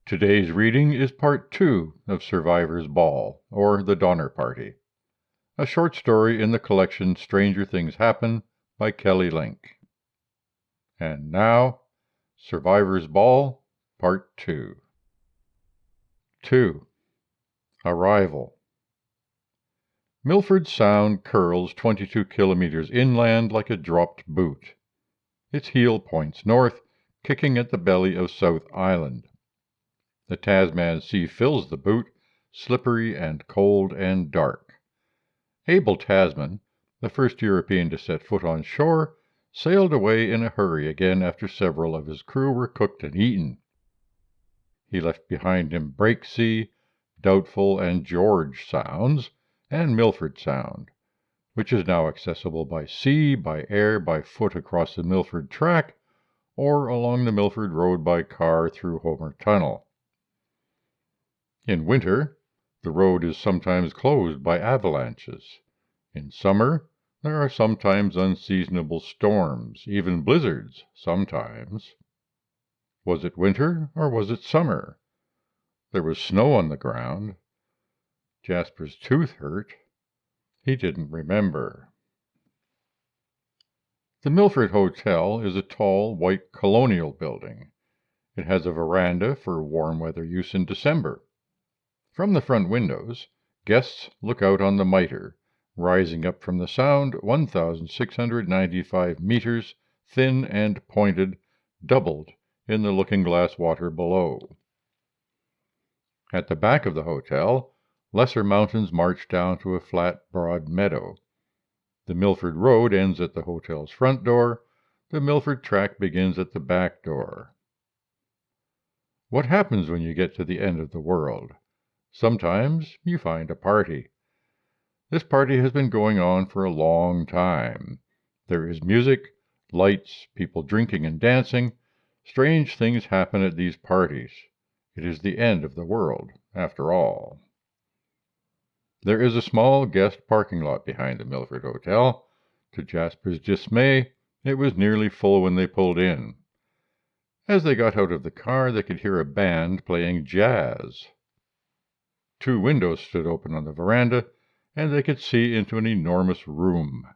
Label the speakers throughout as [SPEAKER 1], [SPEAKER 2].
[SPEAKER 1] Today's reading is part 2 of Survivor's Ball, or The Donner Party, a short story in the collection Stranger Things Happen by Kelly Link. And now, Survivor's Ball, part 2. 2. Arrival. Milford Sound curls 22 kilometers inland like a dropped boot. Its heel points north, kicking at the belly of South Island. The Tasman Sea fills the boot, slippery and cold and dark. Abel Tasman, the first European to set foot on shore, sailed away in a hurry again after several of his crew were cooked and eaten. He left behind him Breaksea, Doubtful, and George Sounds, and Milford Sound, which is now accessible by sea, by air, by foot across the Milford Track, or along the Milford Road by car through Homer Tunnel. In winter, the road is sometimes closed by avalanches. In summer, there are sometimes unseasonable storms, even blizzards, sometimes. Was it winter or was it summer? There was snow on the ground. Jasper's tooth hurt. He didn't remember. The Milford Hotel is a tall, white colonial building. It has a veranda for warm weather use in December. From the front windows, guests look out on the Mitre, rising up from the Sound 1,695 meters, thin and pointed, doubled in the looking-glass water below. At the back of the hotel, lesser mountains march down to a flat, broad meadow. The Milford Road ends at the hotel's front door. The Milford Track begins at the back door. What happens when you get to the end of the world? Sometimes you find a party. This party has been going on for a long time. There is music, lights, people drinking and dancing. Strange things happen at these parties. It is the end of the world, after all. There is a small guest parking lot behind the Milford Hotel. To Jasper's dismay, it was nearly full when they pulled in. As they got out of the car, they could hear a band playing jazz. 2 windows stood open on the veranda, and they could see into an enormous room.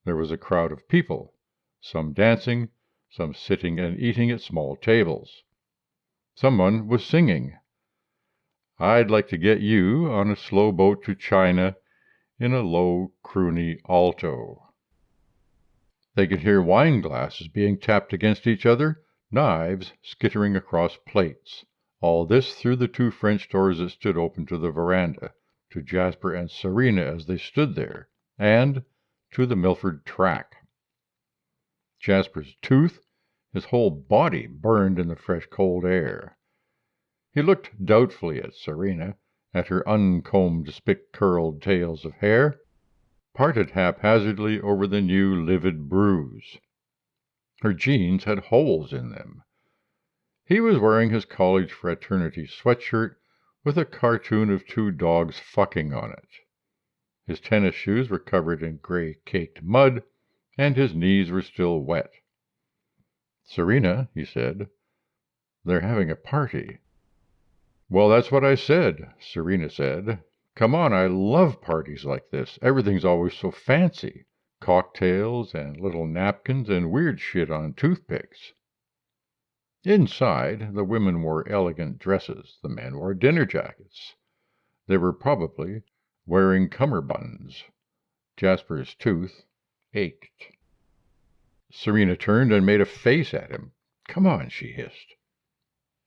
[SPEAKER 1] There was a crowd of people, some dancing, some sitting and eating at small tables. Someone was singing, "I'd like to get you on a slow boat to China," in a low, croony alto. They could hear wine glasses being tapped against each other, knives skittering across plates. All this through the 2 French doors that stood open to the veranda, to Jasper and Serena as they stood there, and to the Milford Track. Jasper's tooth, his whole body burned in the fresh cold air. He looked doubtfully at Serena, at her uncombed, spick-curled tails of hair, parted haphazardly over the new livid bruise. Her jeans had holes in them. He was wearing his college fraternity sweatshirt with a cartoon of 2 dogs fucking on it. His tennis shoes were covered in gray-caked mud, and his knees were still wet. "Serena," he said, "they're having a party." "Well, that's what I said," Serena said. "Come on, I love parties like this. Everything's always so fancy. Cocktails and little napkins and weird shit on toothpicks." Inside, the women wore elegant dresses. The men wore dinner jackets. They were probably wearing cummerbunds. Jasper's tooth ached. Serena turned and made a face at him. "Come on," she hissed.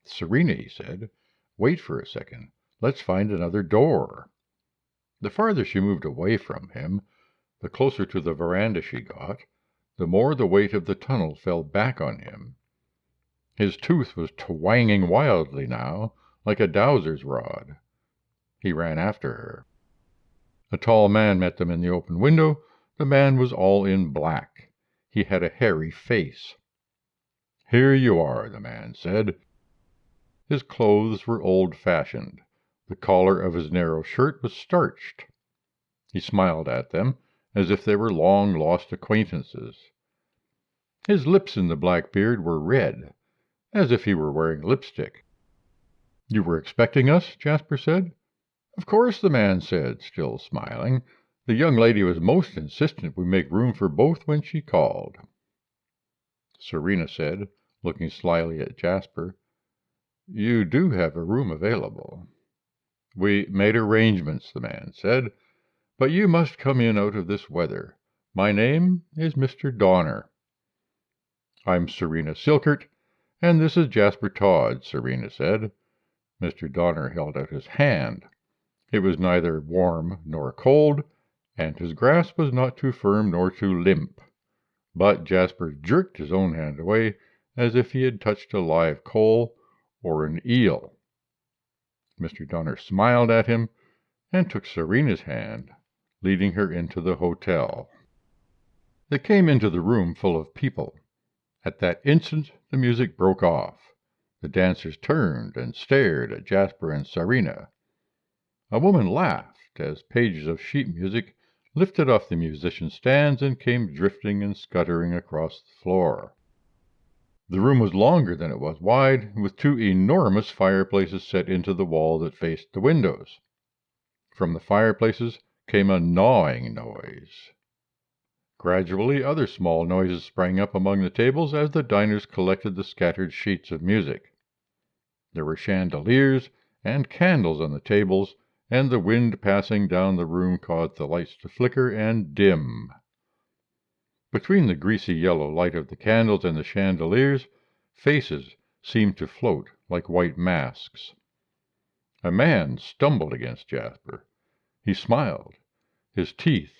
[SPEAKER 1] "Serena," he said, "wait for a second. Let's find another door." The farther she moved away from him, the closer to the veranda she got, the more the weight of the tunnel fell back on him. His tooth was twanging wildly now, like a dowser's rod. He ran after her. A tall man met them in the open window. The man was all in black. He had a hairy face. "Here you are," the man said. His clothes were old-fashioned. The collar of his narrow shirt was starched. He smiled at them as if they were long-lost acquaintances. His lips in the black beard were red, as if he were wearing lipstick. You were expecting us? Jasper said. Of course, the man said, still smiling. The young lady was most insistent we make room for both when she called. Serena said, looking slyly at Jasper, You do have a room available. We made arrangements, the man said, but you must come in out of this weather. My name is Mr. Donner. I'm Serena Silkert, and this is Jasper Todd, Serena said. Mr. Donner held out his hand. It was neither warm nor cold, and his grasp was not too firm nor too limp. But Jasper jerked his own hand away as if he had touched a live coal or an eel. Mr. Donner smiled at him and took Serena's hand, leading her into the hotel. They came into the room full of people. At that instant the music broke off. The dancers turned and stared at Jasper and Serena. A woman laughed as pages of sheet music lifted off the musicians' stands and came drifting and scuttering across the floor. The room was longer than it was wide, with two enormous fireplaces set into the wall that faced the windows. From the fireplaces came a gnawing noise. Gradually other small noises sprang up among the tables as the diners collected the scattered sheets of music. There were chandeliers and candles on the tables, and the wind passing down the room caused the lights to flicker and dim. Between the greasy yellow light of the candles and the chandeliers, faces seemed to float like white masks. A man stumbled against Jasper. He smiled. His teeth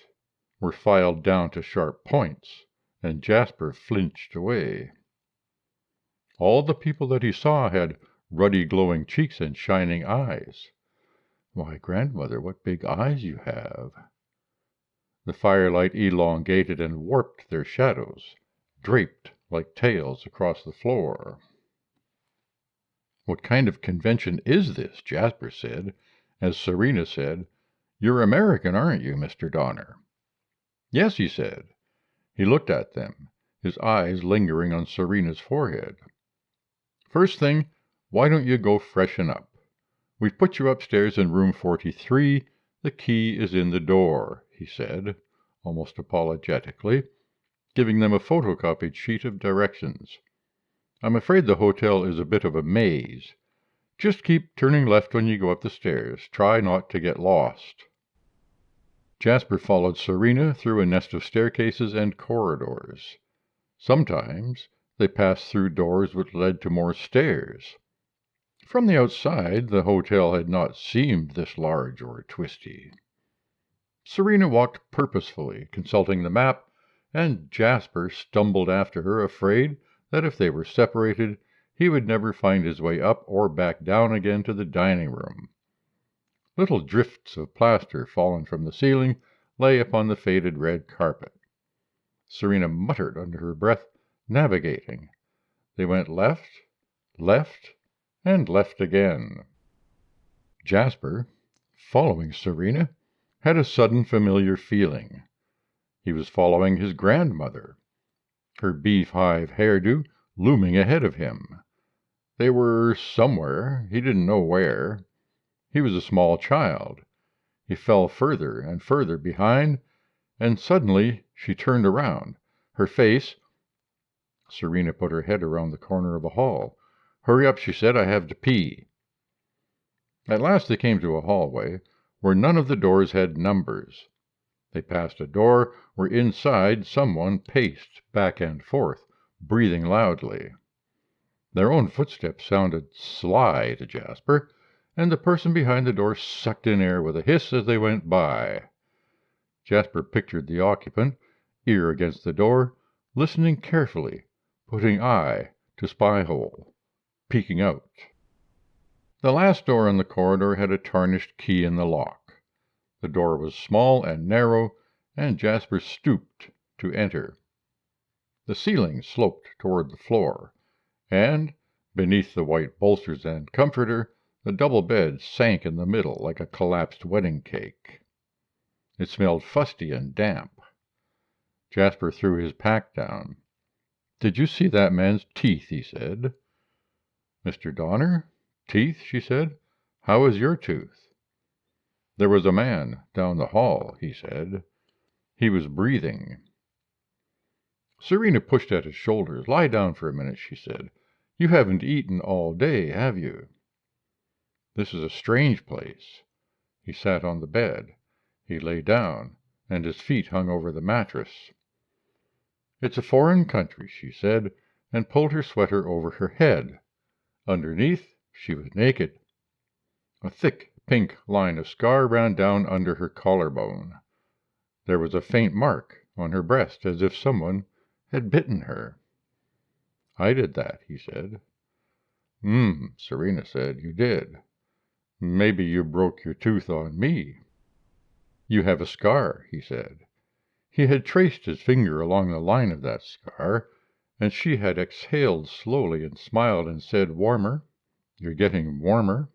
[SPEAKER 1] were filed down to sharp points, and Jasper flinched away. All the people that he saw had ruddy glowing cheeks and shining eyes. Why, grandmother, what big eyes you have! The firelight elongated and warped their shadows, draped like tails across the floor. What kind of convention is this? Jasper said, as Serena said, You're American, aren't you, Mr. Donner? Yes, he said. He looked at them, his eyes lingering on Serena's forehead. First thing, why don't you go freshen up? We've put you upstairs in room 43. The key is in the door, he said, almost apologetically, giving them a photocopied sheet of directions. I'm afraid the hotel is a bit of a maze. Just keep turning left when you go up the stairs. Try not to get lost. Jasper followed Serena through a nest of staircases and corridors. Sometimes they passed through doors which led to more stairs. From the outside, the hotel had not seemed this large or twisty. Serena walked purposefully, consulting the map, and Jasper stumbled after her, afraid that if they were separated, he would never find his way up or back down again to the dining room. Little drifts of plaster fallen from the ceiling lay upon the faded red carpet. Serena muttered under her breath, navigating. They went left, left, and left again. Jasper, following Serena, had a sudden familiar feeling. He was following his grandmother, her beehive hairdo looming ahead of him. They were somewhere, he didn't know where. He was a small child. He fell further and further behind, and suddenly she turned around. Her face... Serena put her head around the corner of a hall. Hurry up, she said, I have to pee. At last they came to a hallway where none of the doors had numbers. They passed a door where inside someone paced back and forth, breathing loudly. Their own footsteps sounded sly to Jasper, and the person behind the door sucked in air with a hiss as they went by. Jasper pictured the occupant, ear against the door, listening carefully, putting eye to spy hole, peeking out. The last door in the corridor had a tarnished key in the lock. The door was small and narrow, and Jasper stooped to enter. The ceiling sloped toward the floor, and, beneath the white bolsters and comforter, the double bed sank in the middle like a collapsed wedding cake. It smelled fusty and damp. Jasper threw his pack down. Did you see that man's teeth? He said. Mr. Donner? Teeth? She said. How is your tooth? There was a man down the hall, he said. He was breathing. Serena pushed at his shoulders. Lie down for a minute, she said. You haven't eaten all day, have you? This is a strange place. He sat on the bed. He lay down, and his feet hung over the mattress. It's a foreign country, she said, and pulled her sweater over her head. Underneath, she was naked. A thick pink line of scar ran down under her collarbone. There was a faint mark on her breast, as if someone had bitten her. I did that, he said. Serena said. You did. Maybe you broke your tooth on me. You have a scar, he said. He had traced his finger along the line of that scar, and she had exhaled slowly and smiled and said, Warmer. You're getting warmer.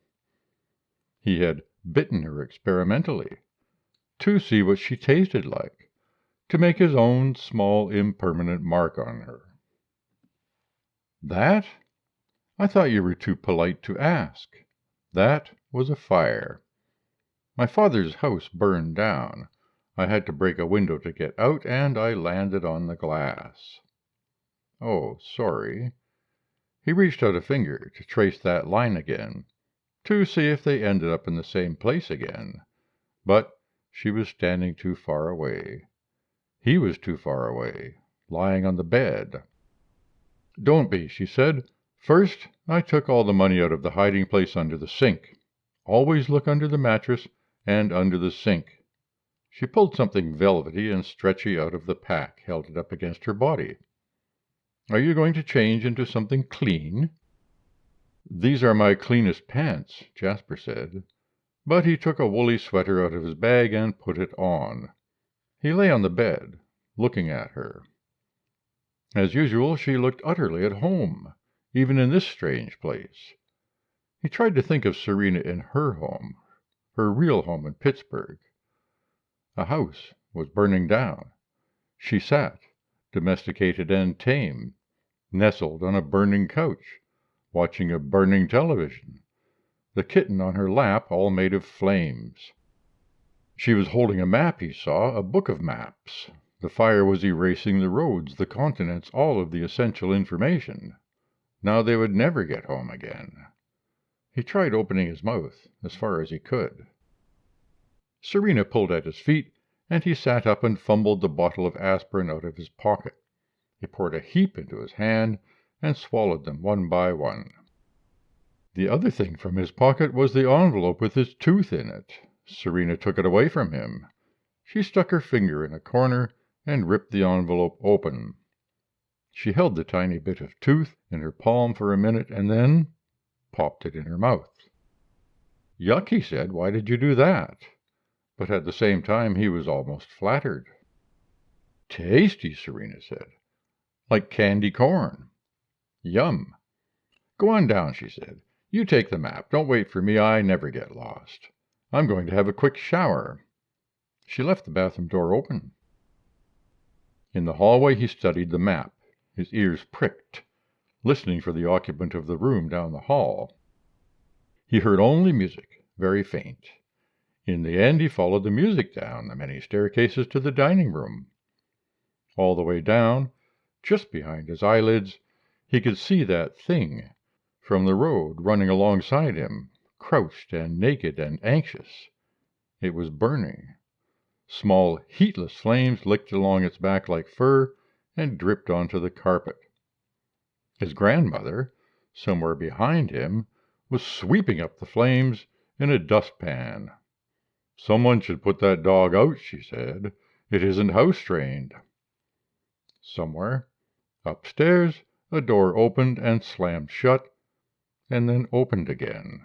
[SPEAKER 1] He had bitten her experimentally, to see what she tasted like, to make his own small impermanent mark on her. That? I thought you were too polite to ask. That was a fire. My father's house burned down. I had to break a window to get out, and I landed on the glass. Oh, sorry. He reached out a finger to trace that line again, to see if they ended up in the same place again. But she was standing too far away. He was too far away, lying on the bed. Don't be, she said. First, I took all the money out of the hiding place under the sink. Always look under the mattress and under the sink. She pulled something velvety and stretchy out of the pack, held it up against her body. Are you going to change into something clean? These are my cleanest pants, Jasper said. But he took a woolly sweater out of his bag and put it on. He lay on the bed, looking at her. As usual, she looked utterly at home, even in this strange place. He tried to think of Serena in her home, her real home in Pittsburgh. A house was burning down. She sat, domesticated and tame, nestled on a burning couch, watching a burning television, the kitten on her lap all made of flames. She was holding a map, he saw, a book of maps. The fire was erasing the roads, the continents, all of the essential information. Now they would never get home again. He tried opening his mouth as far as he could. Serena pulled at his feet, and he sat up and fumbled the bottle of aspirin out of his pocket. He poured a heap into his hand and swallowed them one by one. The other thing from his pocket was the envelope with his tooth in it. Serena took it away from him. She stuck her finger in a corner and ripped the envelope open. She held the tiny bit of tooth in her palm for a minute and then popped it in her mouth. Yuck, he said. Why did you do that? But at the same time he was almost flattered. Tasty, Serena said. Like candy corn. Yum. Go on down, she said. You take the map. Don't wait for me. I never get lost. I'm going to have a quick shower. She left the bathroom door open. In the hallway he studied the map. His ears pricked, listening for the occupant of the room down the hall. He heard only music, very faint. In the end he followed the music down the many staircases to the dining room. All the way down, just behind his eyelids, he could see that thing from the road running alongside him, crouched and naked and anxious. It was burning. Small, heatless flames licked along its back like fur and dripped onto the carpet. His grandmother, somewhere behind him, was sweeping up the flames in a dustpan. Someone should put that dog out, she said. It isn't house-trained. Somewhere, upstairs, a door opened and slammed shut, and then opened again.